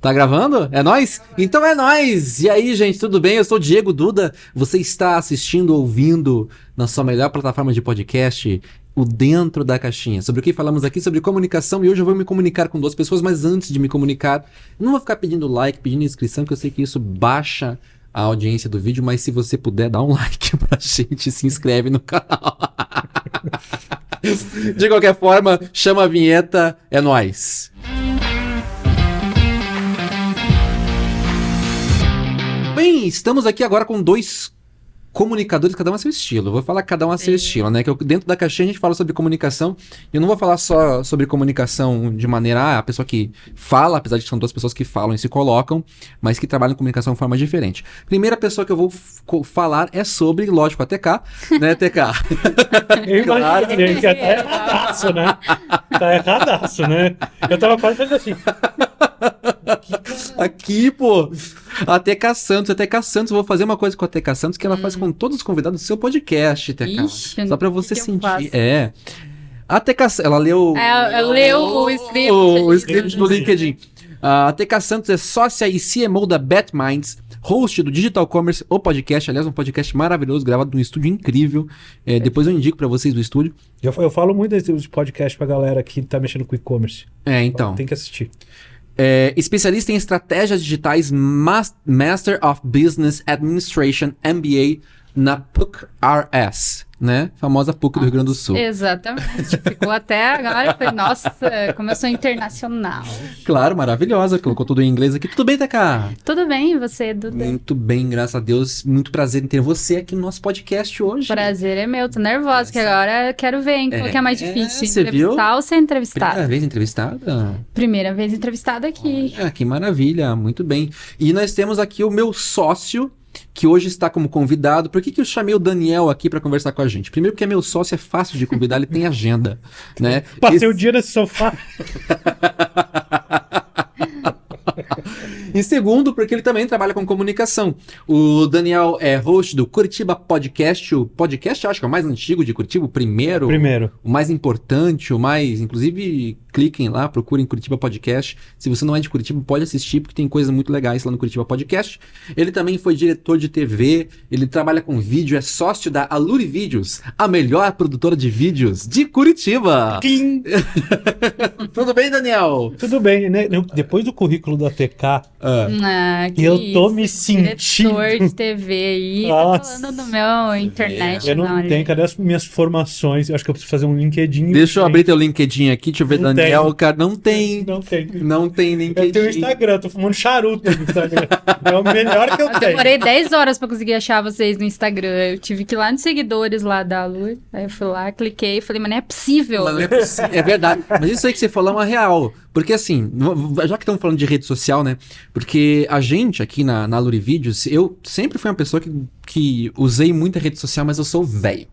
Tá gravando? É nóis? Então é nóis! E aí, gente, tudo bem? Eu sou o Diego Duda. Você está assistindo, ouvindo na sua melhor plataforma de podcast, o Dentro da Caixinha. Sobre o que falamos aqui? Sobre comunicação. E hoje eu vou me comunicar com duas pessoas, mas antes de me comunicar, eu não vou ficar pedindo like, pedindo inscrição, que eu sei que isso baixa a audiência do vídeo, mas se você puder, dá um like pra gente e se inscreve no canal. De qualquer forma, chama a vinheta, é nóis! Bem, estamos aqui agora com dois comunicadores, cada um a seu estilo. Eu vou falar cada um a seu estilo, né? Que dentro da caixinha a gente fala sobre comunicação. Eu não vou falar só sobre comunicação de maneira... a pessoa que fala, apesar de que são duas pessoas que falam e se colocam, mas que trabalham em comunicação de forma diferente. Primeira pessoa que eu vou falar é sobre, lógico, a TK, né, TK? Eu imaginei que até erradaço, né? Tá erradaço, né? Eu tava quase fazendo assim. Aqui, pô, a TK Santos, eu vou fazer uma coisa com a TK Santos que ela faz com todos os convidados do seu podcast, TK. Ixi, só pra você sentir. faço? A TK, ela leu... Ela leu o script. O script do LinkedIn. A TK Santos é sócia e CMO da BetMinds, host do Digital Commerce, o podcast, aliás, um podcast maravilhoso, gravado num estúdio incrível. Depois eu indico pra vocês do estúdio. Eu falo muito desse podcast pra galera que tá mexendo com e-commerce. Então. Tem que assistir. Especialista em estratégias digitais, Master of Business Administration, MBA na PUC-RS, né? Famosa PUC do Rio Grande do Sul. Exatamente. Ficou até agora. Eu falei, nossa, como eu sou internacional. Claro, maravilhosa. Colocou tudo em inglês aqui. Tudo bem, TK? Tudo bem, e você, Duda? Muito bem, graças a Deus. Muito prazer em ter você aqui no nosso podcast hoje. Prazer é meu. Tô nervosa, que agora eu quero ver, hein? Qual que é mais difícil? Você viu? Entrevistar ou ser entrevistada? Primeira vez entrevistada? Primeira vez entrevistada aqui. Que maravilha. Muito bem. E nós temos aqui o meu sócio, que hoje está como convidado. Por que eu chamei o Daniel aqui para conversar com a gente? Primeiro porque meu sócio é fácil de convidar, ele tem agenda, né? Passei o dia nesse sofá. E segundo, porque ele também trabalha com comunicação. O Daniel é host do Curitiba Podcast. O podcast, eu acho que é o mais antigo de Curitiba, o primeiro. O mais importante, o mais... Inclusive, cliquem lá, procurem Curitiba Podcast. Se você não é de Curitiba, pode assistir, porque tem coisas muito legais lá no Curitiba Podcast. Ele também foi diretor de TV, ele trabalha com vídeo, é sócio da Aluri Vídeos, a melhor produtora de vídeos de Curitiba. Tudo bem, Daniel? Tudo bem, né? Depois do currículo da TK, Que tô me sentindo... Diretor de TV aí, tá falando do meu internet. Eu não tenho, cadê as minhas formações? Eu acho que eu preciso fazer um LinkedIn. Deixa eu abrir teu LinkedIn aqui, deixa eu ver, Não Daniel, tem. cara, não tem LinkedIn. Eu tenho Instagram, tô fumando charuto no Instagram. É o melhor que eu Eu tenho. demorei 10 horas pra conseguir achar vocês no Instagram. Eu tive que ir lá nos seguidores lá da Lu. Aí eu fui lá, cliquei e falei, mas não é possível. Mas não é possível, é verdade. Mas isso aí que você falou é uma real. Porque assim, já que estamos falando de rede social, né? Porque a gente aqui na Aluri Vídeos, eu sempre fui uma pessoa que usei muita rede social, mas eu sou velho.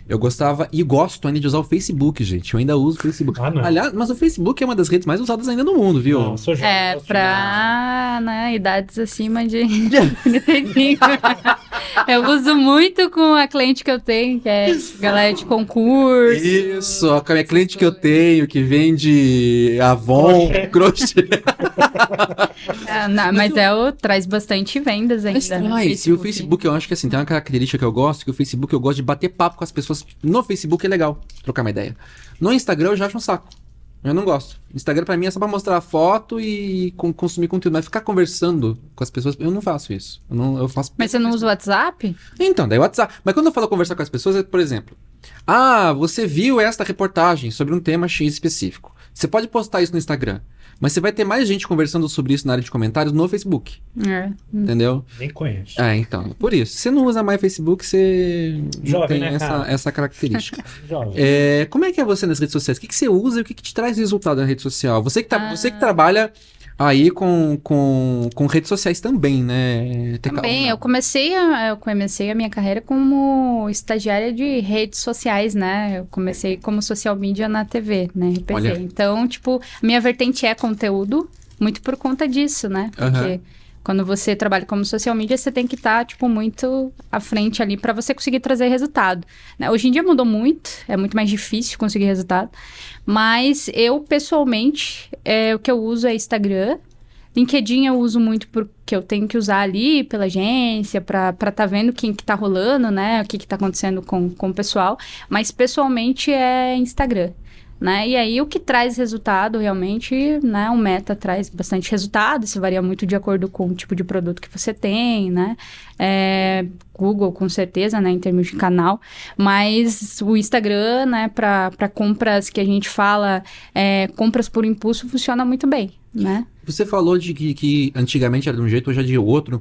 Eu gostava e gosto ainda de usar o Facebook, gente. Eu ainda uso o Facebook. Não. Aliás, mas o Facebook é uma das redes mais usadas ainda no mundo, viu? Não, sou jovem, Pra idades acima de 35. Eu uso muito com a cliente que eu tenho, que é galera de concurso. Isso, com a minha cliente que eu tenho, que vende Avon, crochê. Mas traz bastante vendas ainda. Mas o Facebook, eu acho que assim, tem uma característica que eu gosto, que o Facebook eu gosto de bater papo com as pessoas. No Facebook é legal trocar uma ideia. No Instagram eu já acho um saco. Eu não gosto. Instagram pra mim é só pra mostrar foto e consumir conteúdo. Mas ficar conversando com as pessoas, eu não faço isso. Eu faço... Mas você não usa o WhatsApp? Então, daí o WhatsApp. Mas quando eu falo conversar com as pessoas, é, por exemplo... você viu esta reportagem sobre um tema X específico. Você pode postar isso no Instagram. Mas você vai ter mais gente conversando sobre isso na área de comentários no Facebook. Entendeu? Nem conheço. Então. Por isso. Se você não usa mais Facebook, você não tem essa característica. Como é que é você nas redes sociais? O que você usa e o que te traz resultado na rede social? Você que trabalha aí com redes sociais também, né? Também, eu comecei a minha carreira como estagiária de redes sociais, né? Eu comecei como social media na TV, né? RPC. Olha. Então, tipo, minha vertente é conteúdo, muito por conta disso, né? Porque quando você trabalha como social media, você tem que estar, muito à frente ali para você conseguir trazer resultado, né? Hoje em dia mudou muito, é muito mais difícil conseguir resultado, mas eu, pessoalmente, o que eu uso é Instagram, LinkedIn eu uso muito porque eu tenho que usar ali pela agência, pra tá vendo quem que tá rolando, né? O que tá acontecendo com o pessoal. Mas pessoalmente é Instagram, né? E aí o que traz resultado realmente, né? O Meta traz bastante resultado, isso varia muito de acordo com o tipo de produto que você tem, né? Google, com certeza, né? Em termos de canal. Mas o Instagram, né? Para compras que a gente fala, compras por impulso, funciona muito bem, né? Você falou de que antigamente era de um jeito, hoje é de outro.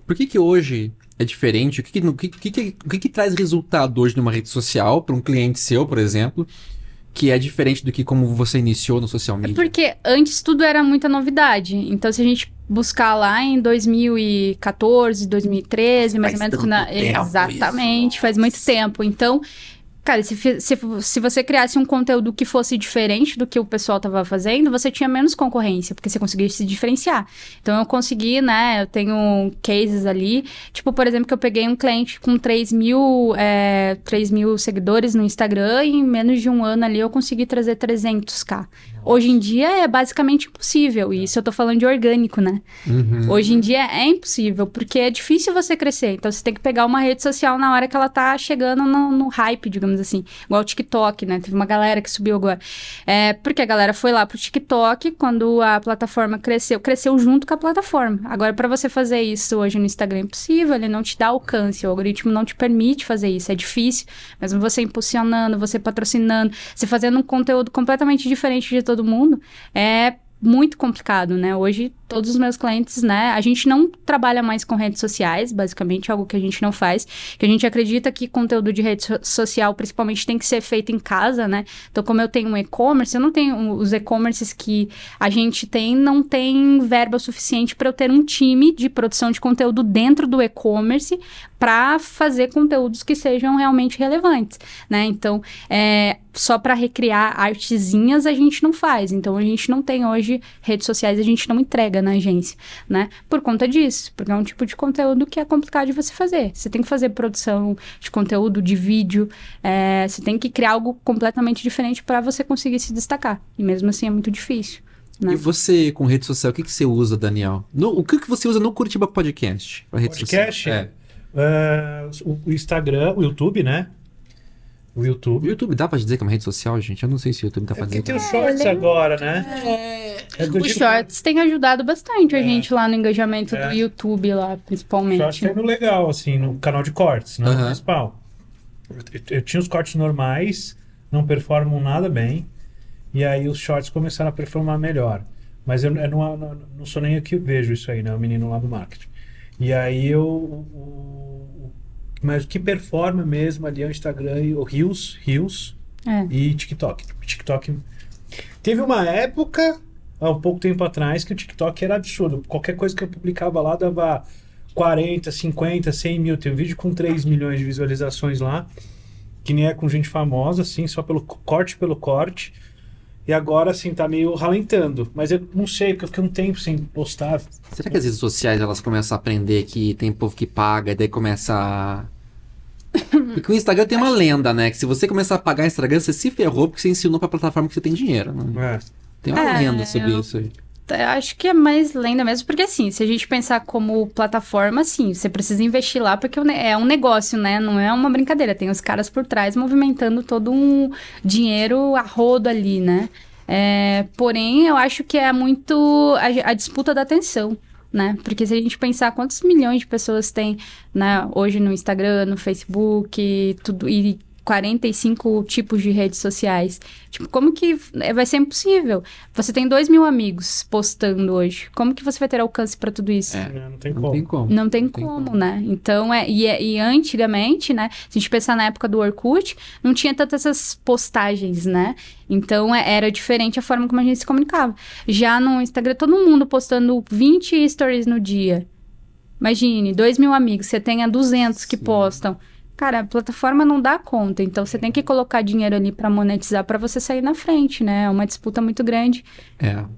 Por que hoje é diferente? O que traz resultado hoje numa rede social para um cliente seu, por exemplo, que é diferente do que como você iniciou no social media? Porque antes tudo era muita novidade. Então, se a gente buscar lá em 2014, 2013, mais ou menos... Exatamente, faz muito tempo. Então... Cara, se você criasse um conteúdo que fosse diferente do que o pessoal estava fazendo, você tinha menos concorrência, porque você conseguia se diferenciar. Então, eu consegui, né? Eu tenho cases ali. Tipo, por exemplo, que eu peguei um cliente com 3 mil seguidores no Instagram e em menos de um ano ali eu consegui trazer 300k. Hoje em dia é basicamente impossível. E isso eu tô falando de orgânico, né? Uhum. Hoje em dia é impossível, porque é difícil você crescer. Então, você tem que pegar uma rede social na hora que ela tá chegando no hype, digamos assim. Igual o TikTok, né? Teve uma galera que subiu agora. Porque a galera foi lá pro TikTok, quando a plataforma cresceu junto com a plataforma. Agora, para você fazer isso hoje no Instagram é impossível, ele não te dá alcance, o algoritmo não te permite fazer isso, é difícil. Mesmo você impulsionando, você patrocinando, você fazendo um conteúdo completamente diferente de todo mundo, é muito complicado, né? Hoje, todos os meus clientes, né? A gente não trabalha mais com redes sociais, basicamente, algo que a gente não faz. Que a gente acredita que conteúdo de rede social, principalmente, tem que ser feito em casa, né? Então, como eu tenho um e-commerce, eu não tenho... Os e-commerces que a gente tem, não tem verba suficiente para eu ter um time de produção de conteúdo dentro do e-commerce para fazer conteúdos que sejam realmente relevantes, né? Então, só para recriar artezinhas a gente não faz. Então, a gente não tem hoje redes sociais, a gente não entrega na agência, né? Por conta disso, porque é um tipo de conteúdo que é complicado de você fazer. Você tem que fazer produção de conteúdo, de vídeo, você tem que criar algo completamente diferente para você conseguir se destacar. E mesmo assim é muito difícil, né? E você, com rede social, o que você usa, Daniel? O que você usa no Curitiba Podcast? Podcast? O Instagram, o YouTube, né? O YouTube dá pra dizer que é uma rede social, gente? Eu não sei se o YouTube dá pra dizer. Porque tem os shorts agora, né? Os shorts têm ajudado bastante a gente lá no engajamento do YouTube, lá, principalmente. Shorts tá indo legal, assim, no canal de cortes, no principal. Eu tinha os cortes normais, não performam nada bem, e aí os shorts começaram a performar melhor. Mas eu não sou nem eu que vejo isso aí, né? O menino lá do marketing. E aí mas o que performa mesmo ali é o Instagram e o Reels e TikTok. TikTok teve uma época, há um pouco tempo atrás, que o TikTok era absurdo. Qualquer coisa que eu publicava lá dava 40, 50, 100 mil. Tem um vídeo com 3 milhões de visualizações lá, que nem é com gente famosa, assim, só pelo corte. E agora, assim, tá meio ralentando. Mas eu não sei, porque eu fiquei um tempo sem postar. Será que as redes sociais, elas começam a aprender que tem povo que paga, e daí começa a... Porque o Instagram tem uma lenda, né? Que se você começar a pagar o Instagram, você se ferrou porque você ensinou pra plataforma que você tem dinheiro, né? Tem uma lenda sobre isso aí. Acho que é mais lenda mesmo, porque assim, se a gente pensar como plataforma, sim, você precisa investir lá, porque é um negócio, né? Não é uma brincadeira, tem os caras por trás movimentando todo um dinheiro a rodo ali, né? Porém, eu acho que é muito a disputa da atenção, né? Porque se a gente pensar quantos milhões de pessoas tem, né, hoje no Instagram, no Facebook, tudo, e 45 tipos de redes sociais. Tipo, como que vai ser impossível? Você tem 2 mil amigos postando hoje. Como que você vai ter alcance para tudo isso? Não tem como. Não tem como, né? Então, e antigamente, né? Se a gente pensar na época do Orkut, não tinha tantas essas postagens, né? Então, era diferente a forma como a gente se comunicava. Já no Instagram, todo mundo postando 20 stories no dia. Imagine, 2 mil amigos, você tenha 200 que postam. Cara, a plataforma não dá conta, então você tem que colocar dinheiro ali pra monetizar pra você sair na frente, né? É uma disputa muito grande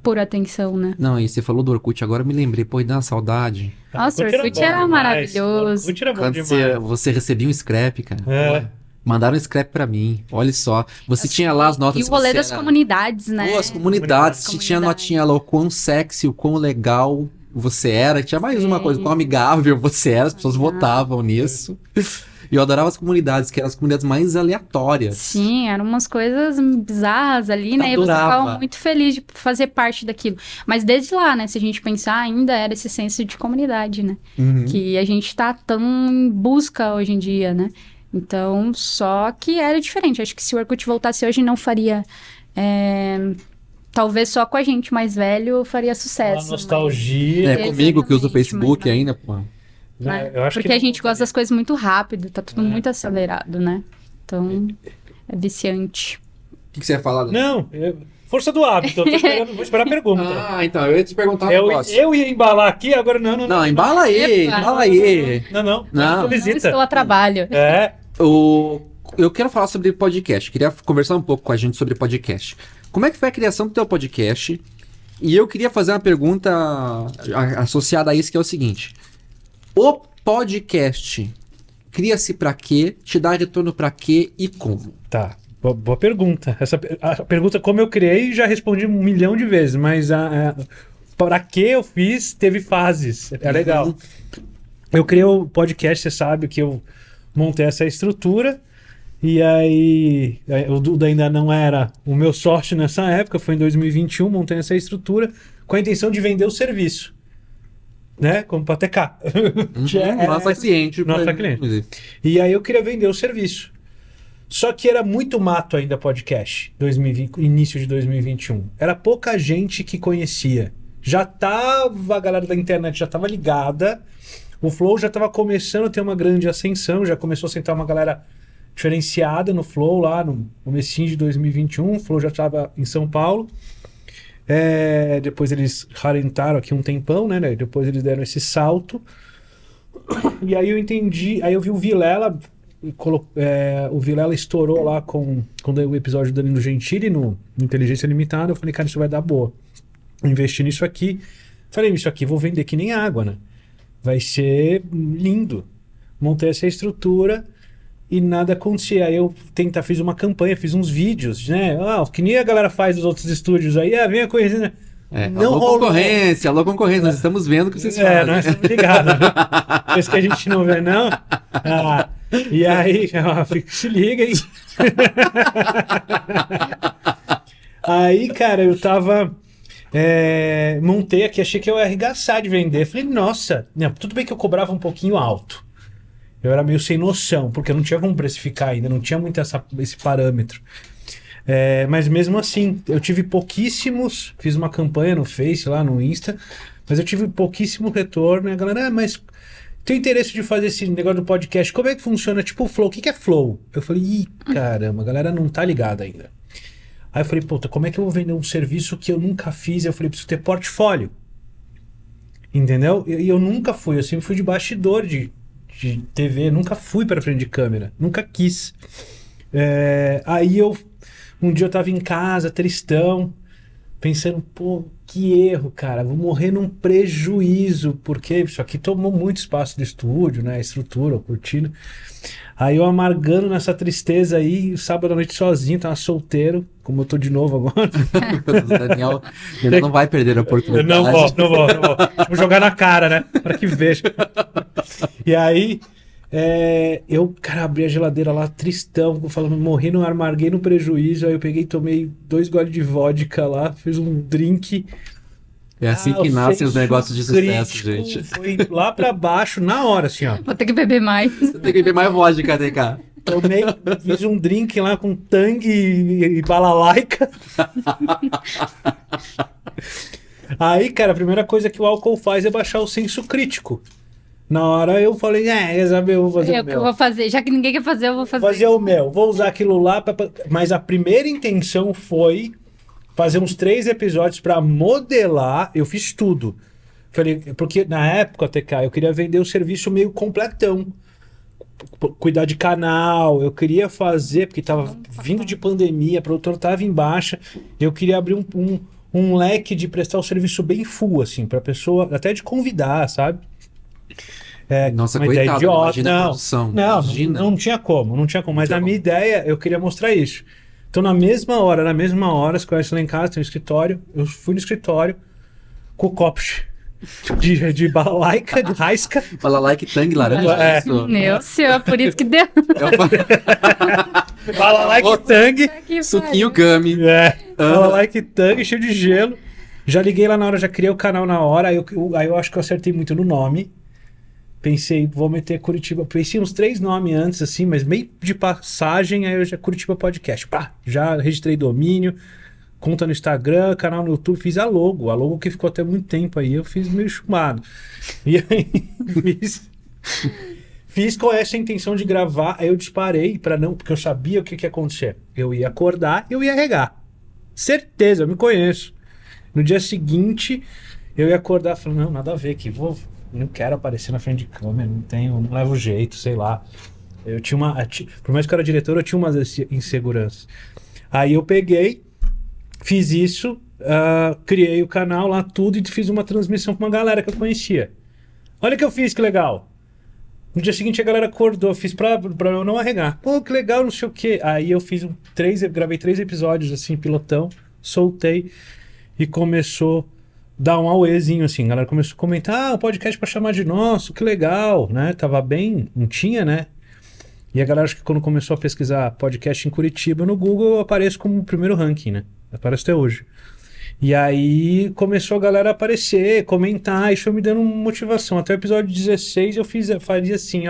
por atenção, né? Não, e você falou do Orkut, agora eu me lembrei, pô, dá uma saudade. Nossa, o Orkut era maravilhoso. O Orkut era bom Quando demais. você recebia um scrap, cara. Mandaram scrap pra mim, olha só. Você tinha lá as notas... E o rolê das comunidades, né? As comunidades. Tinha notinha lá, o quão sexy, o quão legal você era. Tinha mais uma coisa, o quão amigável você era. As pessoas votavam nisso. E eu adorava as comunidades, que eram as comunidades mais aleatórias. Sim, eram umas coisas bizarras ali, né? E você ficava muito feliz de fazer parte daquilo. Mas desde lá, né? Se a gente pensar, ainda era esse senso de comunidade, né? Que a gente tá tão em busca hoje em dia, né? Então, só que era diferente. Acho que se o Orkut voltasse hoje, não faria... talvez só com a gente mais velho faria sucesso. Uma nostalgia. Mas... comigo que uso o Facebook ainda, pô. Né? Eu acho porque a gente gosta das coisas muito rápido, tá tudo muito acelerado, né? Então, é viciante. O que você ia falar? Não, força do hábito. Eu tô esperando, vou esperar a pergunta. Então, eu ia te perguntar um negócio. Eu ia embalar aqui, agora não. Não, embala aí, embala aí. Não. Não estou a trabalho. Eu quero falar sobre podcast. Queria conversar um pouco com a gente sobre podcast. Como é que foi a criação do teu podcast? E eu queria fazer uma pergunta associada a isso, que é o seguinte. O podcast cria-se pra quê? Te dá retorno pra quê e como? Tá, boa pergunta. A pergunta como eu criei, já respondi 1 milhão de vezes, mas para que eu fiz, teve fases. É legal. Eu criei o podcast, você sabe que eu montei essa estrutura, e aí o Duda ainda não era o meu sócio nessa época, foi em 2021, montei essa estrutura com a intenção de vender o serviço. Né? Como para TK. Nossa cliente. Nossa cliente. E aí eu queria vender o serviço. Só que era muito mato ainda podcast, início de 2021. Era pouca gente que conhecia. A galera da internet já tava ligada, o Flow já tava começando a ter uma grande ascensão, já começou a sentar uma galera diferenciada no Flow lá no comecinho de 2021, o Flow já tava em São Paulo. Depois eles ralentaram aqui um tempão, né? Depois eles deram esse salto. E aí eu entendi, aí eu vi o Vilela, o Vilela estourou lá com o episódio do Danilo Gentili no Inteligência Limitada. Eu falei, cara, isso vai dar boa. Investi nisso aqui. Falei, isso aqui vou vender que nem água, né? Vai ser lindo. Montei essa estrutura e nada acontecia. Aí eu fiz uma campanha, fiz uns vídeos, né? Que nem a galera faz dos outros estúdios aí. Venha conhecer, né? Não alô concorrência, nós estamos vendo o que vocês fazem. Nós estamos ligados. Né? Isso que a gente não vê, não. E aí, se liga, hein? Aí, cara, eu tava... montei aqui, achei que eu ia arregaçar de vender. Falei, nossa, tudo bem que eu cobrava um pouquinho alto. Eu era meio sem noção, porque eu não tinha como precificar ainda, não tinha muito esse parâmetro. Mas mesmo assim, eu tive pouquíssimos, fiz uma campanha no Face, lá no Insta, mas eu tive pouquíssimo retorno, e a galera, mas tenho interesse de fazer esse negócio do podcast, como é que funciona? Tipo o Flow, o que é Flow? Eu falei, caramba, a galera não tá ligada ainda. Aí eu falei, puta, como é que eu vou vender um serviço que eu nunca fiz? Eu falei, preciso ter portfólio. Entendeu? E eu nunca fui, eu sempre fui de bastidor de TV, nunca fui para frente de câmera, nunca quis. Aí um dia eu tava em casa, tristão, pensando, pô, que erro, cara, vou morrer num prejuízo, porque isso aqui tomou muito espaço do estúdio, né, a estrutura, a cortina. Aí eu amargando nessa tristeza aí, sábado à noite sozinho, tava solteiro, como eu tô de novo agora. O Daniel ainda não vai perder a oportunidade. Não vou. Vou jogar na cara, né, para que veja. E aí, eu, cara, abri a geladeira lá, tristão, falando, morri, amarguei no prejuízo. Aí eu peguei e tomei 2 goles de vodka lá, fiz um drink. É assim que nascem os negócios de sucesso, gente. Foi lá pra baixo, na hora, assim, ó. Vou ter que beber mais. Você tem que beber mais vodka, TK. Fiz um drink lá com tangue e balalaica. Aí, cara, a primeira coisa que o álcool faz é baixar o senso crítico. Na hora eu falei, sabe, eu vou fazer o meu. Eu vou fazer, já que ninguém quer fazer, eu vou fazer. Fazer o meu, vou usar aquilo lá, mas a primeira intenção foi fazer uns 3 episódios pra modelar, eu fiz tudo. Falei, porque na época, TK, eu queria vender o serviço meio completão. Cuidar de canal, eu queria fazer, porque tava vindo de pandemia, a produtora tava em baixa, eu queria abrir um leque de prestar o serviço bem full, assim, pra pessoa, até de convidar, sabe? Nossa, uma coitado, ideia idiota. imagina a produção. Não tinha como. Mas na minha ideia, eu queria mostrar isso. Então, na mesma hora, você conhece lá em casa, tem um escritório, eu fui no escritório com o copo de balalaica, de raisca. Balalaica e tangue laranja, isso? Meu senhor, por isso que deu. Balalaica e tangue. Suquinho gummy. Balalaica e tangue, cheio de gelo. Já liguei lá na hora, já criei o canal na hora, aí eu acho que eu acertei muito no nome. Pensei, vou meter Curitiba. Pensei uns 3 nomes antes, assim, mas meio de passagem, aí eu já Curitiba Podcast. Pá, já registrei domínio, conta no Instagram, canal no YouTube, fiz a logo que ficou até muito tempo aí, eu fiz meio chumado. E aí fiz com essa intenção de gravar, aí eu disparei porque eu sabia o que ia acontecer. Eu ia acordar, eu ia regar. Certeza, eu me conheço. No dia seguinte, eu ia acordar falando, não, nada a ver aqui, não quero aparecer na frente de câmera, não levo jeito, sei lá. Eu tinha por mais que eu era diretor, eu tinha umas inseguranças. Aí eu peguei, fiz isso, criei o canal lá, tudo, e fiz uma transmissão com uma galera que eu conhecia. Olha o que eu fiz, que legal. No dia seguinte a galera acordou, fiz pra eu não arregar. Pô, que legal, não sei o quê. Aí eu fiz gravei 3 episódios, assim, pilotão, soltei, e começou dar um auêzinho, assim, a galera começou a comentar, o podcast pra chamar de nosso, que legal, né, tava bem, não tinha, né, e a galera, acho que quando começou a pesquisar podcast em Curitiba no Google, eu apareço como o primeiro ranking, né, aparece até hoje, e aí começou a galera a aparecer, comentar, isso foi me dando motivação, até o episódio 16 eu fazia assim,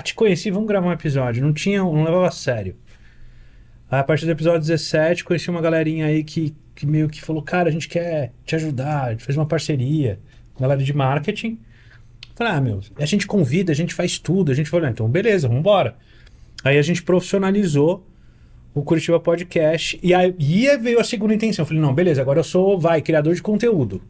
te conheci, vamos gravar um episódio, não levava a sério. Aí, a partir do episódio 17, conheci uma galerinha aí que meio que falou, cara, a gente quer te ajudar, a gente fez uma parceria, galera de marketing. Falei, a gente convida, a gente faz tudo, a gente falou, então beleza, vamos embora. Aí a gente profissionalizou o Curitiba Podcast, e aí veio a segunda intenção. Eu falei, não, beleza, agora eu sou, criador de conteúdo,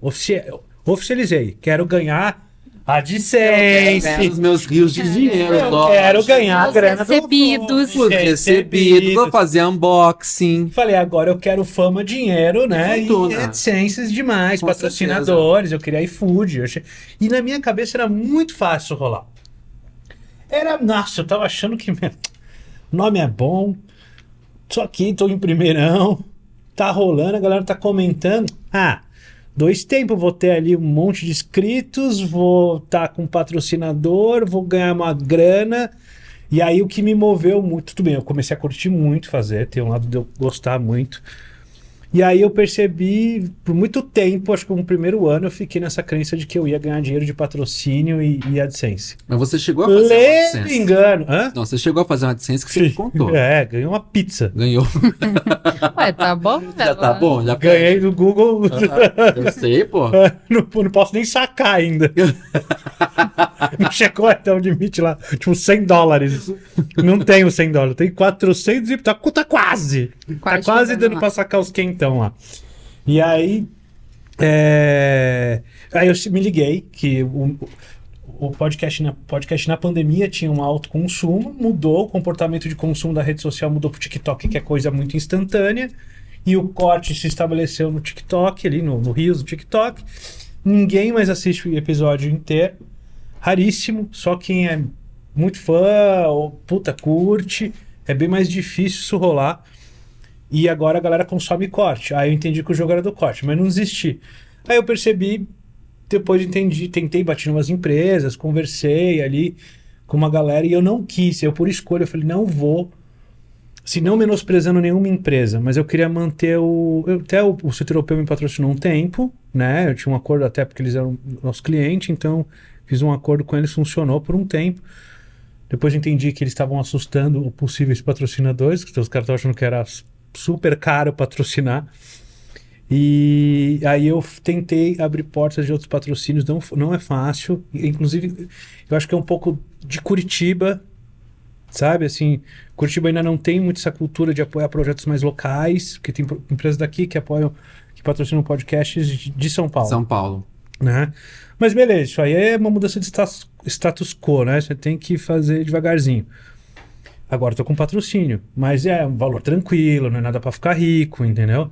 oficializei, quero ganhar AdSense. Os meus rios de dinheiro. Eu quero ganhar a grana recebidos. Os recebidos. Vou fazer unboxing. Falei, agora eu quero fama, dinheiro, né? E AdSense demais, com patrocinadores. Certeza. Eu queria iFood. E na minha cabeça era muito fácil rolar. Nossa, eu tava achando que o nome é bom. Tô aqui, tô em primeirão. Tá rolando, a galera tá comentando. 2 tempos, vou ter ali um monte de inscritos, vou estar com patrocinador, vou ganhar uma grana. E aí o que me moveu muito, tudo bem, eu comecei a curtir muito fazer, tem um lado de eu gostar muito. E aí eu percebi, por muito tempo, acho que no primeiro ano, eu fiquei nessa crença de que eu ia ganhar dinheiro de patrocínio e AdSense. Mas você chegou a fazer uma AdSense? Engano. Não, você chegou a fazer uma AdSense que você me contou. Ganhei uma pizza. Ganhou. Ué, tá bom? Já tá bom? Já ganhei do Google. Eu sei, pô. Não posso nem sacar ainda. Não chegou até o limite lá. Tipo, $100. Não tenho $100. Tem 400 e tá quase. Tá quase dando pra sacar os quentão lá. E aí... Aí eu me liguei que o podcast na pandemia tinha um alto consumo, mudou, o comportamento de consumo da rede social mudou pro TikTok, que é coisa muito instantânea, e o corte se estabeleceu no TikTok, ali no Reels do TikTok. Ninguém mais assiste o episódio inteiro. Raríssimo, só quem é muito fã ou curte, é bem mais difícil isso rolar. E agora a galera consome corte. Aí eu entendi que o jogo era do corte, mas não desisti. Aí eu percebi, depois tentei bater em umas empresas, conversei ali com uma galera e eu não quis, eu por escolha, eu falei, não vou, se não menosprezando nenhuma empresa, mas eu queria manter até o Centro Europeu me patrocinou um tempo, né? Eu tinha um acordo até porque eles eram nosso cliente, então fiz um acordo com eles, funcionou por um tempo. Depois eu entendi que eles estavam assustando possíveis patrocinadores, que os caras estavam achando que era super caro patrocinar. E aí eu tentei abrir portas de outros patrocínios, não é fácil. Inclusive, eu acho que é um pouco de Curitiba, sabe? Assim, Curitiba ainda não tem muito essa cultura de apoiar projetos mais locais, porque tem empresas daqui que patrocinam podcasts de São Paulo. São Paulo. Né? Mas beleza, isso aí é uma mudança de status quo, né? Você tem que fazer devagarzinho. Agora eu tô com patrocínio, mas é um valor tranquilo, não é nada pra ficar rico, entendeu?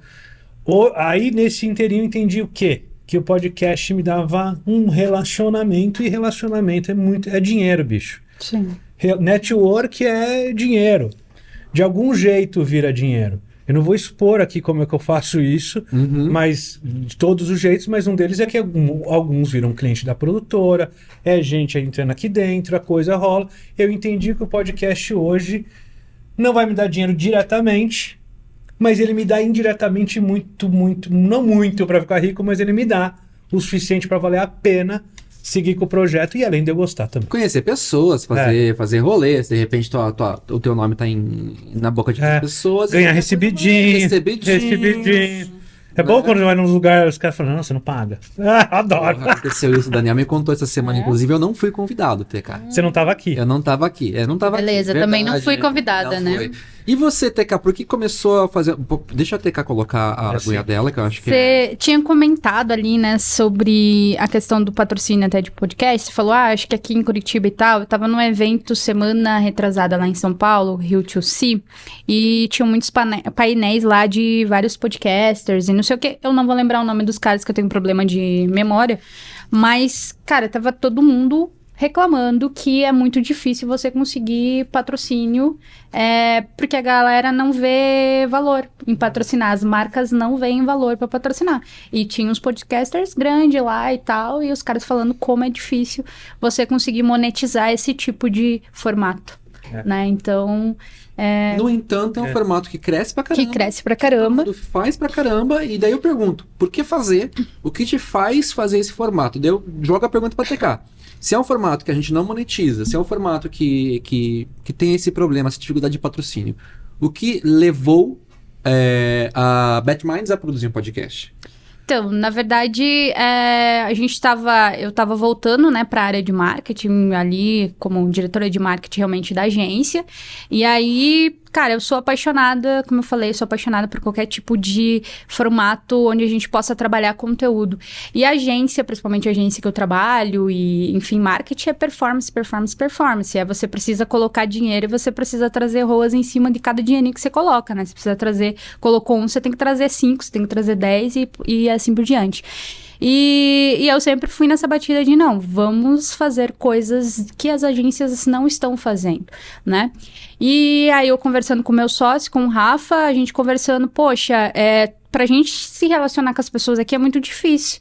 Aí nesse inteirinho eu entendi o quê? que o podcast me dava um relacionamento, e relacionamento é dinheiro, bicho. Sim. Network é dinheiro. De algum jeito vira dinheiro. Eu não vou expor aqui como é que eu faço isso, mas de todos os jeitos, mas um deles é que alguns viram cliente da produtora, é gente entrando aqui dentro, a coisa rola. Eu entendi que o podcast hoje não vai me dar dinheiro diretamente, mas ele me dá indiretamente muito, não muito para ficar rico, mas ele me dá o suficiente para valer a pena seguir com o projeto e além de eu gostar também. Conhecer pessoas, fazer rolês, de repente o teu nome tá na boca de outras pessoas. Ganhar recebidinho. É bom quando vai nos lugares, os caras falam, não, você não paga. Adoro. Aconteceu isso, o Daniel me contou essa semana, inclusive eu não fui convidado, TK. Você não tava aqui? Eu não tava aqui, Beleza, também não fui convidada, né? Foi. E você, TK, por que começou a fazer... Deixa a TK colocar a aguinha dela, que eu acho que Você tinha comentado ali, né, sobre a questão do patrocínio até de podcast. Você falou, acho que aqui em Curitiba e tal, eu tava num evento semana retrasada lá em São Paulo, Rio to See, e tinham muitos painéis lá de vários podcasters e não sei o que. Eu não vou lembrar o nome dos caras, que eu tenho problema de memória, mas, cara, tava todo mundo reclamando que é muito difícil você conseguir patrocínio, porque a galera não vê valor em patrocinar, as marcas não veem valor para patrocinar. E tinha uns podcasters grandes lá e tal, e os caras falando como é difícil você conseguir monetizar esse tipo de formato, né? Então... No entanto, é um formato que cresce pra caramba. Que cresce pra caramba. Todo mundo faz pra caramba, e daí eu pergunto, por que fazer? O que te faz fazer esse formato? Daí eu jogo a pergunta pra TK. Se é um formato que a gente não monetiza, se é um formato que tem esse problema, essa dificuldade de patrocínio, o que levou a BetMinds a produzir um podcast? Então, na verdade, eu estava voltando, né, para a área de marketing ali, como diretora de marketing realmente da agência. E aí, cara, eu sou apaixonada, como eu falei, sou apaixonada por qualquer tipo de formato onde a gente possa trabalhar conteúdo. E a agência, principalmente a agência que eu trabalho, e enfim, marketing é performance. Você precisa colocar dinheiro e você precisa trazer ROAS em cima de cada dinheirinho que você coloca, né? Você precisa colocou 1, você tem que trazer 5, você tem que trazer 10 e assim por diante. E eu sempre fui nessa batida de, não, vamos fazer coisas que as agências não estão fazendo, né? E aí eu conversando com o meu sócio, com o Rafa, a gente conversando, poxa, pra gente se relacionar com as pessoas aqui é muito difícil.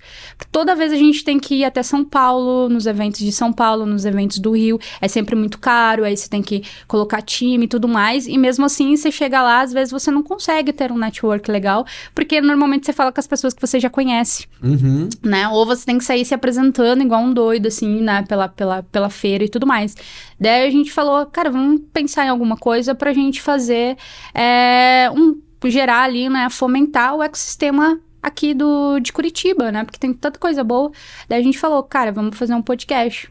Toda vez a gente tem que ir até São Paulo, nos eventos de São Paulo, nos eventos do Rio, é sempre muito caro, aí você tem que colocar time e tudo mais, e mesmo assim, você chega lá, às vezes você não consegue ter um network legal, porque normalmente você fala com as pessoas que você já conhece, né? Ou você tem que sair se apresentando igual um doido, assim, né, pela feira e tudo mais. Daí a gente falou, cara, vamos pensar em alguma coisa pra gente fazer gerar ali, né, fomentar o ecossistema aqui de Curitiba, né, porque tem tanta coisa boa. Daí a gente falou, cara, vamos fazer um podcast.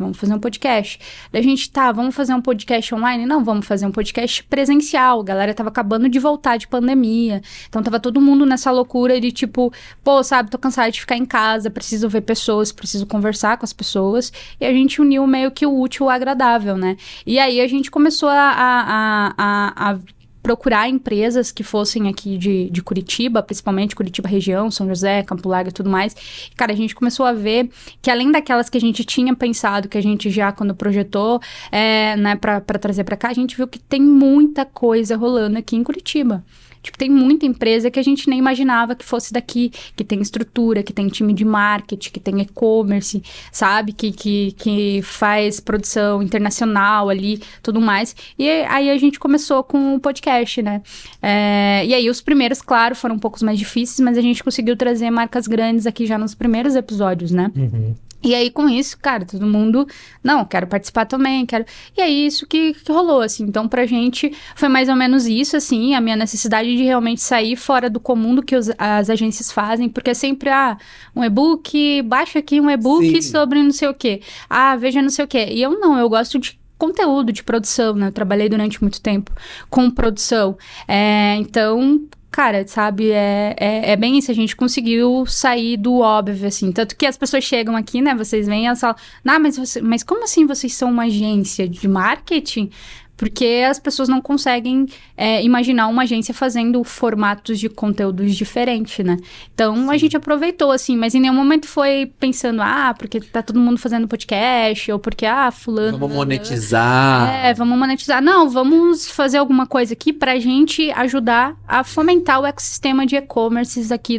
Daí a gente, vamos fazer um podcast online? Não, vamos fazer um podcast presencial. A galera tava acabando de voltar de pandemia, então tava todo mundo nessa loucura de tipo, pô, sabe, tô cansada de ficar em casa, preciso ver pessoas, preciso conversar com as pessoas, e a gente uniu meio que o útil ao agradável, né, e aí a gente começou a procurar empresas que fossem aqui de Curitiba, principalmente Curitiba região, São José, Campo Largo e tudo mais. E, cara, a gente começou a ver que além daquelas que a gente tinha pensado, que a gente já, quando projetou, né, pra trazer pra cá, a gente viu que tem muita coisa rolando aqui em Curitiba. Tipo, tem muita empresa que a gente nem imaginava que fosse daqui, que tem estrutura, que tem time de marketing, que tem e-commerce, sabe? Que faz produção internacional ali, tudo mais. E aí a gente começou com o podcast, né? E aí os primeiros, claro, foram um pouco mais difíceis, mas a gente conseguiu trazer marcas grandes aqui já nos primeiros episódios, né? E aí, com isso, cara, todo mundo, não, quero participar também, quero... E aí, isso que rolou, assim. Então, pra gente, foi mais ou menos isso, assim, a minha necessidade de realmente sair fora do comum do que as agências fazem, porque é sempre, um e-book, baixa aqui um e-book sobre não sei o quê. Veja não sei o quê. E eu não, eu gosto de conteúdo, de produção, né? Eu trabalhei durante muito tempo com produção. Então... Cara, sabe, é bem isso, a gente conseguiu sair do óbvio, assim, tanto que as pessoas chegam aqui, né, vocês vêm e elas falam, mas como assim vocês são uma agência de marketing? porque as pessoas não conseguem imaginar uma agência fazendo formatos de conteúdos diferentes, né? Então, a gente aproveitou, assim, mas em nenhum momento foi pensando, porque tá todo mundo fazendo podcast, ou porque, fulano... Vamos monetizar. Vamos monetizar. Não, vamos fazer alguma coisa aqui pra gente ajudar a fomentar o ecossistema de e-commerces aqui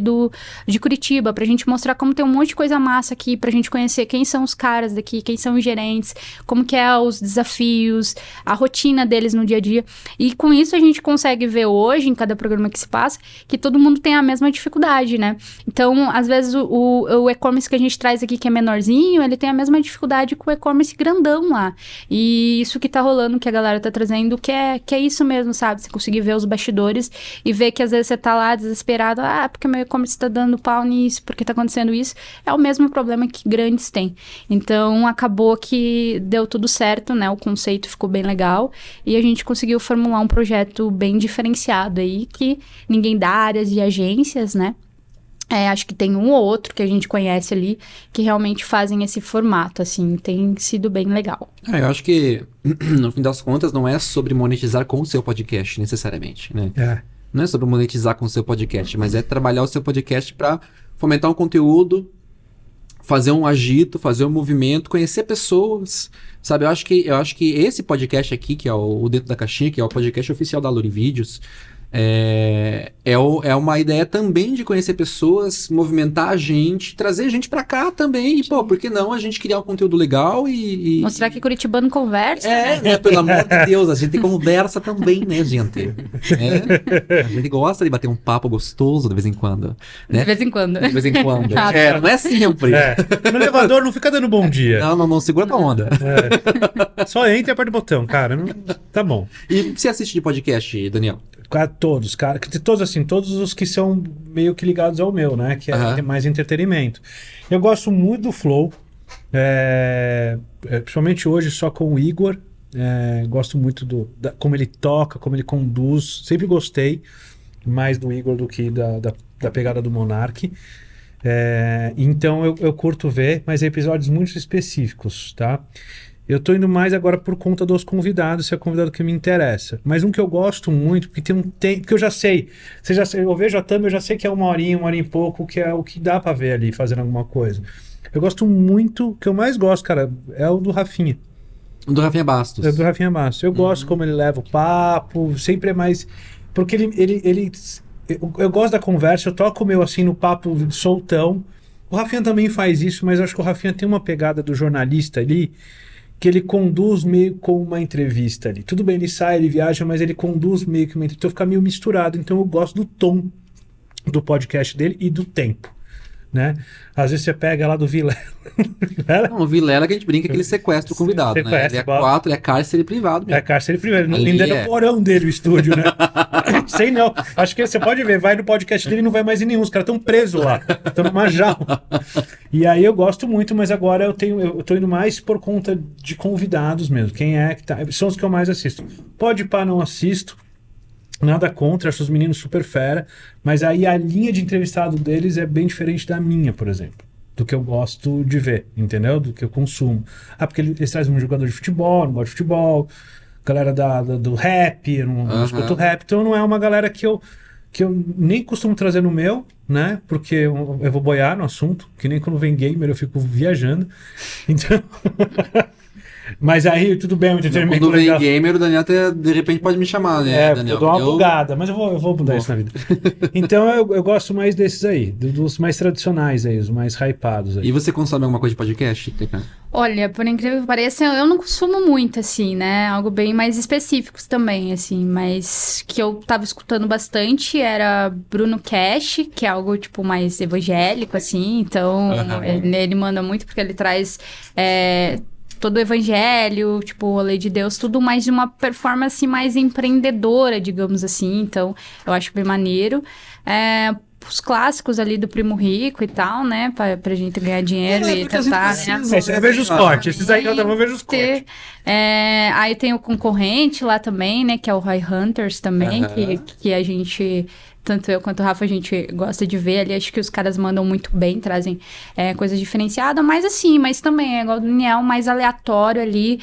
de Curitiba, pra gente mostrar como tem um monte de coisa massa aqui, pra gente conhecer quem são os caras daqui, quem são os gerentes, como que é os desafios, a rotina deles no dia a dia. E com isso a gente consegue ver hoje, em cada programa que se passa, que todo mundo tem a mesma dificuldade, né? Então, às vezes, o e-commerce que a gente traz aqui, que é menorzinho, ele tem a mesma dificuldade que o e-commerce grandão lá. E isso que tá rolando, que a galera tá trazendo, que é isso mesmo, sabe? Você conseguir ver os bastidores e ver que às vezes você tá lá desesperado, porque meu e-commerce tá dando pau nisso, porque tá acontecendo isso. É o mesmo problema que grandes têm. Então, acabou que deu tudo certo, né? O conceito ficou bem legal e a gente conseguiu formular um projeto bem diferenciado aí, que ninguém da área de agências, né? Acho que tem um ou outro que a gente conhece ali que realmente fazem esse formato, assim, tem sido bem legal. Eu acho que, no fim das contas, não é sobre monetizar com o seu podcast, necessariamente, né? Não é sobre monetizar com o seu podcast, mas é trabalhar o seu podcast para fomentar um conteúdo, fazer um agito, fazer um movimento, conhecer pessoas, sabe? Eu acho que esse podcast aqui, que é o Dentro da Caixinha, que é o podcast oficial da Lurivídeos, é uma ideia também de conhecer pessoas, movimentar a gente, trazer gente pra cá também. E, por que não a gente criar um conteúdo legal e... Mostrar que curitibano conversa. Né? Pelo amor de Deus, a gente conversa também, né, gente? A gente gosta de bater um papo gostoso de vez em quando. Né? De vez em quando. De vez em quando. Não é sempre. No elevador não fica dando bom dia. Não segura tua onda. Só entra e aperta o botão, cara. Tá bom. E o que você assiste de podcast, Daniel? Todos, cara. Todos os que são meio que ligados ao meu, né? Que é mais entretenimento. Eu gosto muito do Flow. Principalmente hoje só com o Igor. Gosto muito como ele toca, como ele conduz. Sempre gostei mais do Igor do que da pegada do Monark. Então eu curto ver, mas episódios muito específicos, tá? Eu tô indo mais agora por conta dos convidados, se é convidado que me interessa. Mas um que eu gosto muito, porque tem um tempo, que eu já sei. Eu vejo a thumb, eu já sei que é uma horinha e pouco, que é o que dá pra ver ali, fazendo alguma coisa. Eu gosto muito, o que eu mais gosto, cara, é o do Rafinha. O do Rafinha Bastos. É o do Rafinha Bastos. Eu gosto como ele leva o papo, sempre é mais... Porque eu gosto da conversa, eu toco o meu assim no papo soltão. O Rafinha também faz isso, mas eu acho que o Rafinha tem uma pegada do jornalista ali, que ele conduz meio como uma entrevista ali. Tudo bem, ele sai, ele viaja, mas ele conduz meio que uma entrevista. Então fica meio misturado. Então eu gosto do tom do podcast dele e do tempo, né? Às vezes você pega lá do Vilela. O Vilela que a gente brinca que ele sequestra o convidado, né? Ele é cárcere privado mesmo. É cárcere privado. Ainda é no porão dele o estúdio, né? Sei não. Acho que você pode ver, vai no podcast dele e não vai mais em nenhum. Os caras estão presos lá. Estão numa jaula. E aí eu gosto muito, mas agora eu tô indo mais por conta de convidados mesmo. Quem é que tá... São os que eu mais assisto. Pode pá, não assisto. Nada contra, acho os meninos super fera, mas aí a linha de entrevistado deles é bem diferente da minha, por exemplo, do que eu gosto de ver, entendeu? Do que eu consumo. Porque eles trazem um jogador de futebol, não gosto de futebol, galera do rap, eu não escuto rap, então não é uma galera que eu nem costumo trazer no meu, né? Porque eu vou boiar no assunto, que nem quando vem gamer eu fico viajando, então... Mas aí, tudo bem, o entretenimento quando legal. Quando vem gamer, o Daniel até, de repente pode me chamar, né, Daniel? Eu dou uma bugada, mas eu vou mudar isso na vida. Então eu gosto mais desses aí, dos mais tradicionais aí, os mais hypados aí. E você consome alguma coisa de podcast, TK? Olha, por incrível que pareça, eu não consumo muito, assim, né? Algo bem mais específicos também, assim. Mas que eu tava escutando bastante era Bruno Cash, que é algo, tipo, mais evangélico, assim. Então, ele manda muito porque ele traz... todo o evangelho, tipo, o rolê de Deus, tudo mais de uma performance mais empreendedora, digamos assim. Então, eu acho bem maneiro. Os clássicos ali do Primo Rico e tal, né? Pra gente ganhar dinheiro e tentar... Eu vejo os cortes. Esses aí eu vou ver os cortes. Aí tem o concorrente lá também, né? Que é o Roy Hunters também, que a gente tanto eu quanto o Rafa, a gente gosta de ver ali. Acho que os caras mandam muito bem, trazem coisas diferenciadas. Mas também é igual o Daniel, mais aleatório ali.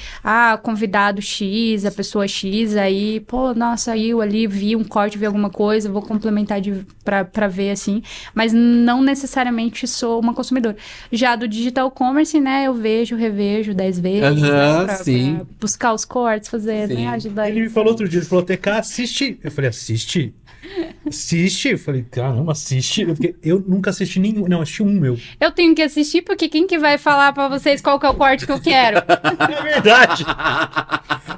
Convidado X, a pessoa X, aí, pô, nossa, saiu ali, vi um corte, vi alguma coisa, vou complementar pra ver, assim. Mas não necessariamente sou uma consumidora. Já do digital commerce, né, eu vejo, revejo 10 vezes, pra buscar os cortes, fazer, né, ajudar. Ele me falou outro dia, ele falou, TK, assiste. Eu falei, assiste? Assiste? Eu falei, caramba, assiste. Eu nunca assisti nenhum. Não, assisti um meu. Eu tenho que assistir, porque quem que vai falar pra vocês qual que é o corte que eu quero? É verdade.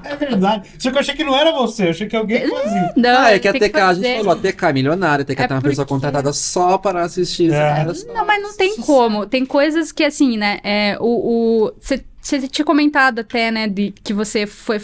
É verdade. Só que eu achei que não era você, eu achei que alguém fazia. Não, é que a TK, a gente falou, a TK é milionária, a TK tem uma pessoa contratada só para assistir. Não, mas não tem como. Tem coisas que, assim, né, Você tinha comentado até, né, que você foi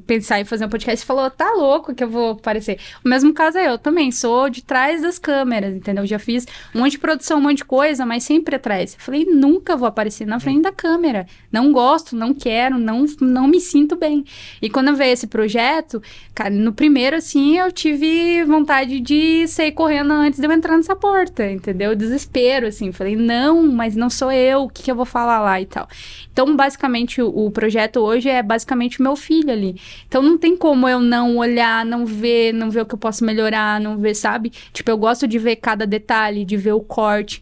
pensar em fazer um podcast e falou, tá louco que eu vou aparecer. O mesmo caso eu também, sou de trás das câmeras, entendeu? Já fiz um monte de produção, um monte de coisa, mas sempre atrás. Eu falei, nunca vou aparecer na frente da câmera. Não gosto, não quero, não me sinto bem. E quando eu veio esse projeto, cara, no primeiro, assim, eu tive vontade de sair correndo antes de eu entrar nessa porta, entendeu? Desespero, assim. Falei, não, mas não sou eu, o que eu vou falar lá e tal. Então, basicamente, o projeto hoje é basicamente o meu filho ali. Então, não tem como eu não olhar, não ver o que eu posso melhorar, não ver, sabe? Tipo, eu gosto de ver cada detalhe, de ver o corte.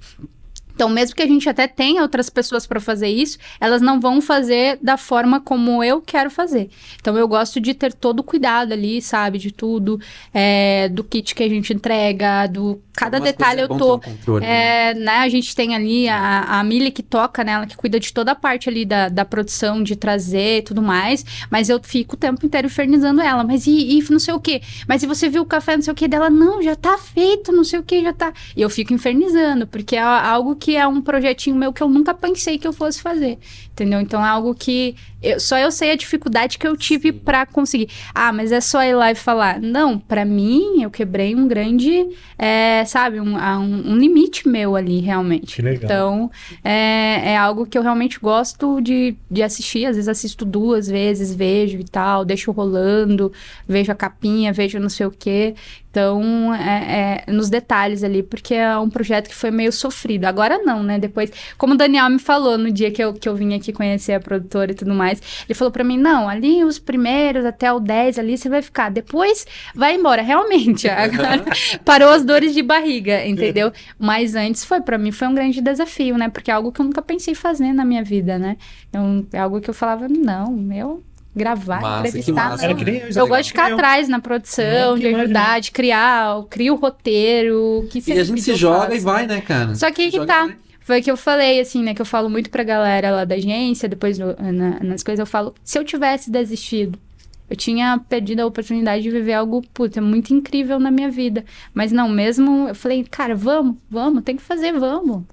Então, mesmo que a gente até tenha outras pessoas para fazer isso, elas não vão fazer da forma como eu quero fazer. Então, eu gosto de ter todo o cuidado ali, sabe? De tudo, do kit que a gente entrega, cada detalhe eu tô... né? A gente tem ali a Mili que toca, né? Ela que cuida de toda a parte ali da produção, de trazer e tudo mais. Mas eu fico o tempo inteiro infernizando ela. Mas e não sei o quê? Mas e você viu o café, não sei o quê? Dela, não, já tá feito, não sei o quê, já tá... E eu fico infernizando, porque é algo que é um projetinho meu que eu nunca pensei que eu fosse fazer, entendeu? Então é algo que só eu sei a dificuldade que eu tive pra conseguir. Mas é só ir lá e falar. Não, pra mim, eu quebrei um grande, sabe, um limite meu ali, realmente. Que legal. Então, é algo que eu realmente gosto de assistir. Às vezes assisto 2 vezes, vejo e tal, deixo rolando, vejo a capinha, vejo não sei o quê. Então, nos detalhes ali, porque é um projeto que foi meio sofrido. Agora não, né? Depois, como o Daniel me falou no dia que eu vim aqui conhecer a produtora e tudo mais, ele falou pra mim, não, ali os primeiros até o 10 ali você vai ficar, depois vai embora. Realmente, agora parou as dores de barriga, entendeu? Mas antes pra mim foi um grande desafio, né? Porque é algo que eu nunca pensei fazer na minha vida, né? Então, é algo que eu falava, não, gravar, entrevistar. Eu gosto de ficar atrás na produção, de ajudar, de crio o roteiro. E a gente se joga e vai, né, cara? Só que tá. Foi o que eu falei, assim, né? Que eu falo muito pra galera lá da agência, depois nas coisas eu falo, se eu tivesse desistido, eu tinha perdido a oportunidade de viver algo, muito incrível na minha vida. Mas não, mesmo, eu falei, cara, vamos, tem que fazer, vamos.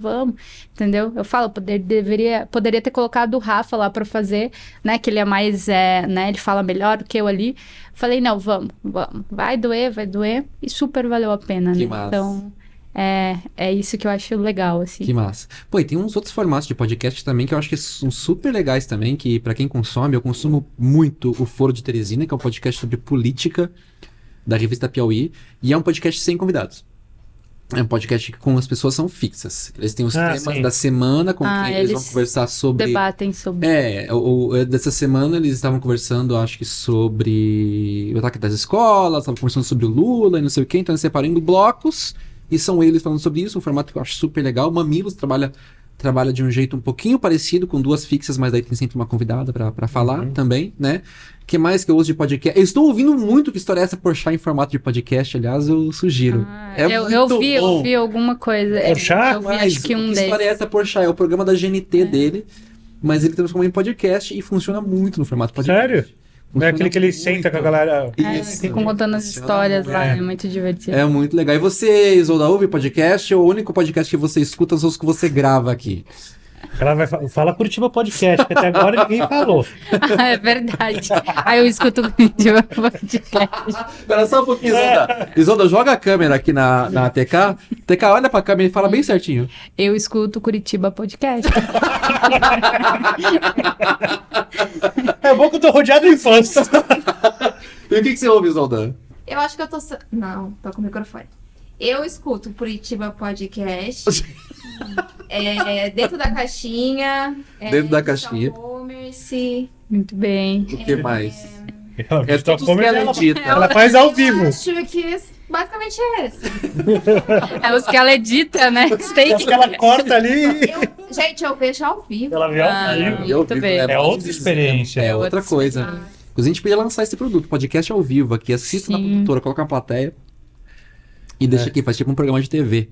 Entendeu? Eu falo, poderia ter colocado o Rafa lá pra fazer, né? Que ele é mais, né? Ele fala melhor do que eu ali. Falei, não, vamos. Vai doer. E super valeu a pena, né? Que massa. Então... É isso que eu acho legal, assim. Que massa. Pô, e tem uns outros formatos de podcast também que eu acho que são super legais também, que pra quem consome, eu consumo muito o Foro de Teresina, que é um podcast sobre política da revista Piauí, e é um podcast sem convidados. É um podcast que com as pessoas são fixas. Eles têm os temas da semana com quem eles vão conversar sobre... debatem sobre... dessa semana eles estavam conversando, acho que sobre o ataque das escolas, estavam conversando sobre o Lula e não sei o quê, então eles separam em blocos... E são eles falando sobre isso, um formato que eu acho super legal. Mamilos trabalha de um jeito um pouquinho parecido, com 2 fixas, mas daí tem sempre uma convidada pra falar também, né? O que mais que eu uso de podcast? Eu estou ouvindo muito que história é essa Porchat em formato de podcast, aliás, eu sugiro. Eu vi alguma coisa. Porchat? Eu vi, acho que um deles. História é essa Porchat? É o programa da GNT dele, mas ele transformou em podcast e funciona muito no formato podcast. Sério? É aquele que ele senta com a galera. Ficam contando as histórias lá, é muito divertido. É muito legal. E você, Isolda, ouve podcast ou o único podcast que você escuta são os que você grava aqui? Ela vai falar Curitiba Podcast, que até agora ninguém falou. É verdade. Aí eu escuto o Curitiba Podcast. Espera só um pouquinho, Isolda. Isolda, joga a câmera aqui na TK. TK, olha pra câmera e fala bem certinho. Eu escuto Curitiba Podcast. É bom que eu tô rodeado de infância. E o que você ouve, Isolda? Eu acho que eu tô... Não, tô com o microfone. Eu escuto Curitiba Podcast. Dentro da caixinha. Dentro da caixinha. E-commerce. Muito bem. O que mais? Ela tudo que ela edita. Ela faz ao vivo. Eu acho que basicamente é esse. É os que ela edita, né? Os que ela corta ali. Gente, eu vejo ao vivo. Ela vê ao vivo. Muito bem. É outra experiência. É outra coisa. Inclusive, a gente podia lançar esse produto, podcast ao vivo aqui. Assista na produtora, coloca uma plateia e deixa aqui, faz tipo um programa de TV.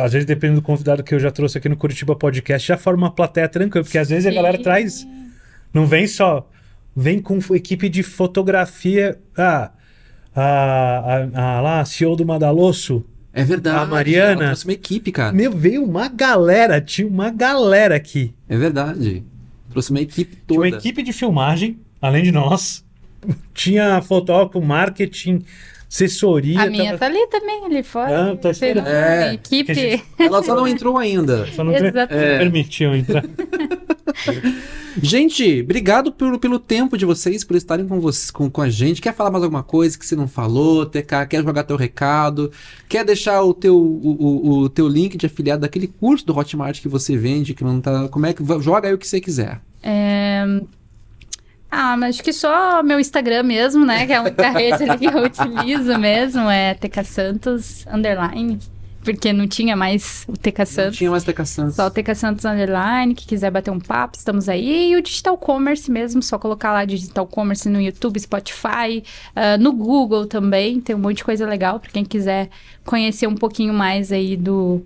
Às vezes, dependendo do convidado que eu já trouxe aqui no Curitiba Podcast, já forma uma plateia tranquila, porque às vezes a galera traz. Não vem só. Vem com equipe de fotografia. A CEO do Madalosso. É verdade. A Mariana. Ela trouxe uma equipe, cara. Veio uma galera. Tinha uma galera aqui. É verdade. Trouxe uma equipe toda. Tinha uma equipe de filmagem, além de nós. Tinha fotógrafo, marketing, assessoria. A minha tá ali também, ali fora. Tá esperando. Equipe. Ela só não entrou ainda. Só não permitiu entrar. Gente, obrigado pelo tempo de vocês, por estarem com a gente. Quer falar mais alguma coisa que você não falou? Quer jogar teu recado? Quer deixar o teu link de afiliado daquele curso do Hotmart que você vende, que não tá... Joga aí o que você quiser. Mas acho que só meu Instagram mesmo, né? Que é a única rede ali que eu utilizo mesmo. É TK Santos _ porque não tinha mais o TK Santos. Não tinha mais TK Santos. Só o TK Santos _ que quiser bater um papo, estamos aí. E o Digital Commerce mesmo, só colocar lá Digital Commerce no YouTube, Spotify, no Google também. Tem um monte de coisa legal para quem quiser conhecer um pouquinho mais aí do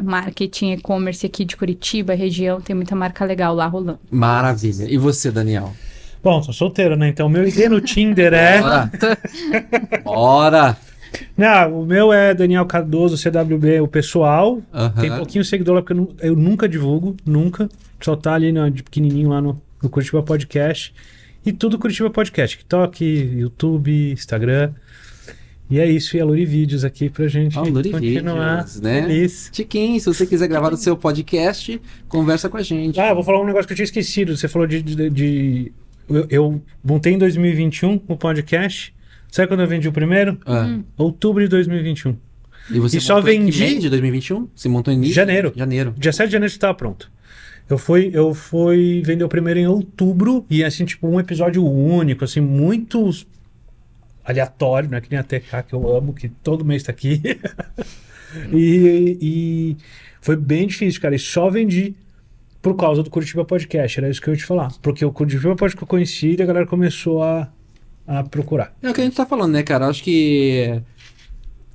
marketing e-commerce aqui de Curitiba, região. Tem muita marca legal lá rolando. Maravilha. E você, Daniel? Bom, tô solteiro, né? Então, meu ID no Tinder é... Bora! Não, o meu é Daniel Cardoso, CWB, o pessoal. Tem pouquinho seguidor lá, porque eu nunca divulgo, nunca. Só tá ali de pequenininho lá no Curitiba Podcast. E tudo Curitiba Podcast. TikTok, YouTube, Instagram. E é isso, e a Luri Vídeos aqui pra gente continuar feliz. Tiquinho, se você quiser gravar o seu podcast, conversa com a gente. Eu vou falar um negócio que eu tinha esquecido. Você falou eu montei em 2021 o podcast. Sabe quando eu vendi o primeiro? Outubro de 2021. E você só vendi de 2021? Você montou em janeiro. Dia 7 de janeiro estava pronto. Eu fui vender o primeiro em outubro e assim, tipo, um episódio único, assim, muito aleatório, né? Que nem a TK, que eu amo, que todo mês tá aqui. e foi bem difícil, cara. E só vendi por causa do Curitiba Podcast. Era isso que eu ia te falar. Porque o Curitiba Podcast que eu conheci e a galera começou a procurar. É o que a gente tá falando, né, cara? Acho que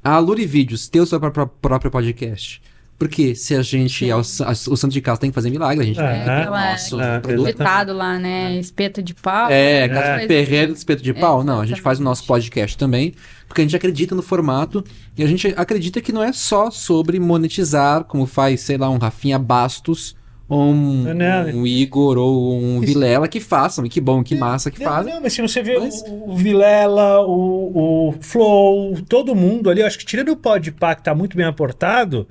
a Luri Vídeos tem o seu próprio podcast. Porque se a gente, o santo de casa tem que fazer milagre, a gente nosso ditado lá, né? Espeto de pau. Casa Ferreira, espeto de pau. Não, a gente faz o nosso podcast também, porque a gente acredita no formato e a gente acredita que não é só sobre monetizar, como faz, sei lá, um Rafinha Bastos, ou um Igor ou um Vilela que façam, e que bom, que massa que fazem. Não, mas se você vê o Vilela, o Flow, todo mundo ali, eu acho que tirando o Podpah, que tá muito bem aportado,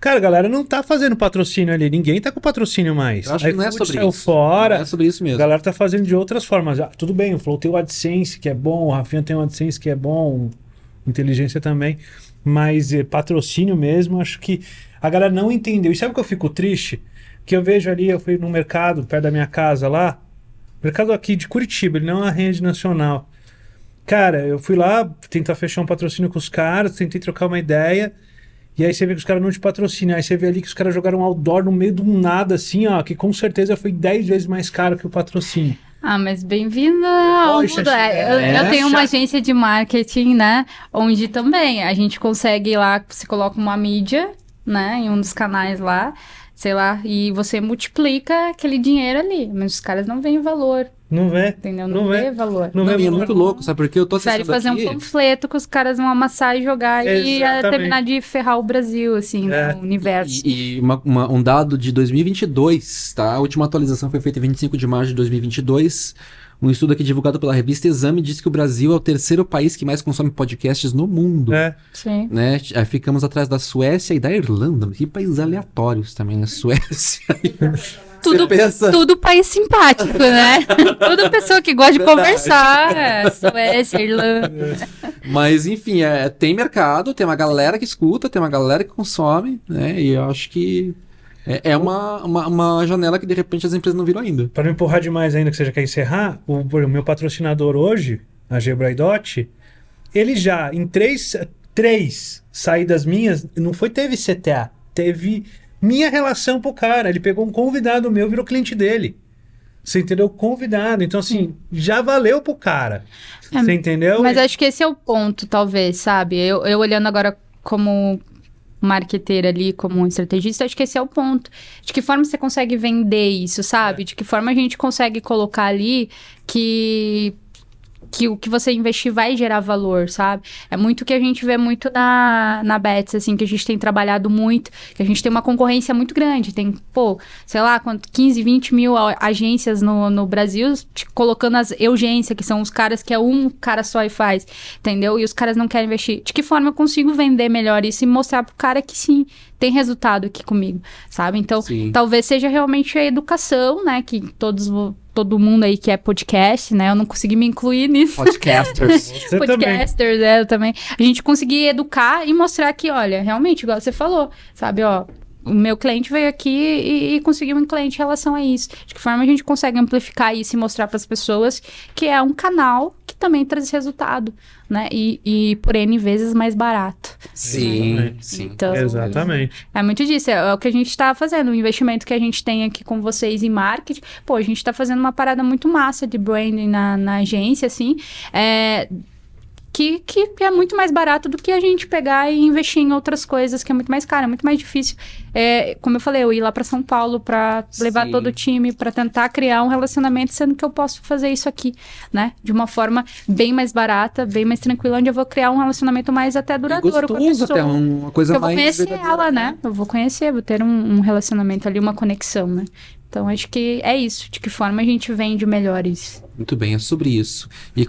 cara, a galera não tá fazendo patrocínio ali, ninguém tá com patrocínio mais. Eu acho que não é sobre isso. Fora, não é sobre isso mesmo. A galera tá fazendo de outras formas. Tudo bem, o Flow tem o AdSense, que é bom, o Rafinha tem o AdSense, que é bom, inteligência também, mas patrocínio mesmo, acho que a galera não entendeu. E sabe o que eu fico triste? Que eu vejo ali, eu fui no mercado, perto da minha casa lá, mercado aqui de Curitiba, ele não é uma rede nacional. Cara, eu fui lá tentar fechar um patrocínio com os caras, tentei trocar uma ideia, e aí você vê que os caras não te patrocinam, aí você vê ali que os caras jogaram um outdoor no meio do nada, assim, ó, que com certeza foi 10 vezes mais caro que o patrocínio. Mas bem-vinda ao mundo. Eu tenho uma agência de marketing, né, onde também a gente consegue ir lá, você coloca uma mídia, né, em um dos canais lá, sei lá, e você multiplica aquele dinheiro ali, mas os caras não veem valor. Não vê. Entendeu? Não vê valor. Não vê, é muito louco, sabe? Porque eu tô assistindo fazer um panfleto que os caras vão amassar e jogar e terminar de ferrar o Brasil, assim, no universo. E um dado de 2022, tá? A última atualização foi feita em 25 de março de 2022. Um estudo aqui divulgado pela revista Exame diz que o Brasil é o terceiro país que mais consome podcasts no mundo. Sim. Né? Ficamos atrás da Suécia e da Irlanda. Que países aleatórios também, a Suécia. Tudo país simpático, né? Toda pessoa que gosta de conversar. Suécia, Irlanda. Mas, enfim, tem mercado, tem uma galera que escuta, tem uma galera que consome, né? E eu acho que é uma janela que, de repente, as empresas não viram ainda. Para não empurrar demais ainda, que você já quer encerrar, o meu patrocinador hoje, a Gebraidot, ele já, em três saídas minhas, teve CTA, teve minha relação pro cara. Ele pegou um convidado meu, virou cliente dele. Você entendeu? Convidado. Então, assim, já valeu pro cara. Você entendeu? Mas acho que esse é o ponto, talvez, sabe? Eu olhando agora como marqueteira ali, como um estrategista, acho que esse é o ponto. De que forma você consegue vender isso, sabe? De que forma a gente consegue colocar ali que o que você investir vai gerar valor, sabe? É muito o que a gente vê muito na Bets, assim, que a gente tem trabalhado muito, que a gente tem uma concorrência muito grande. Tem, sei lá, 15, 20 mil agências no Brasil, colocando as urgências, que são os caras que um cara só e faz, entendeu? E os caras não querem investir. De que forma eu consigo vender melhor isso e mostrar pro cara que sim, tem resultado aqui comigo, sabe? Então, talvez seja realmente a educação, né? Que todo mundo aí que é podcast, né? Eu não consegui me incluir nisso. Podcasters. Podcasters, eu também. A gente conseguir educar e mostrar que, olha, realmente, igual você falou, sabe, ó, o meu cliente veio aqui e conseguiu um cliente em relação a isso. De que forma a gente consegue amplificar isso e mostrar para as pessoas que é um canal que também traz resultado, né? E por N vezes mais barato. Sim. Então, exatamente. É muito disso, é o que a gente está fazendo, o investimento que a gente tem aqui com vocês em marketing. A gente está fazendo uma parada muito massa de branding na agência, assim, que é muito mais barato do que a gente pegar e investir em outras coisas, que é muito mais caro, é muito mais difícil. Como eu falei, eu ir lá para São Paulo para levar todo o time, para tentar criar um relacionamento, sendo que eu posso fazer isso aqui, né? De uma forma bem mais barata, bem mais tranquila, onde eu vou criar um relacionamento mais até duradouro com a pessoa. Até uma coisa mais... Eu vou conhecer ela, né? Eu vou conhecer, vou ter um relacionamento ali, uma conexão, né? Então, acho que é isso. De que forma a gente vende melhor isso. Muito bem, é sobre isso. E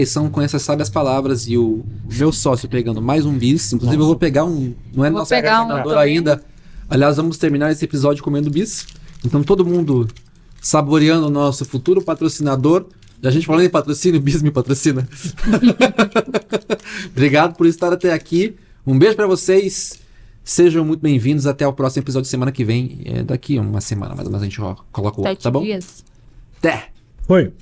são com essas sábias palavras e o meu sócio pegando mais um bis. Inclusive, eu vou pegar um... Não é nosso patrocinador ainda. Aliás, vamos terminar esse episódio comendo bis. Então, todo mundo saboreando o nosso futuro patrocinador. A gente falando em patrocínio, bis me patrocina. Obrigado por estar até aqui. Um beijo pra vocês. Sejam muito bem-vindos. Até o próximo episódio de semana que vem. Daqui uma semana, mais ou menos, a gente coloca o outro, tá bom? Dias. Até! Foi.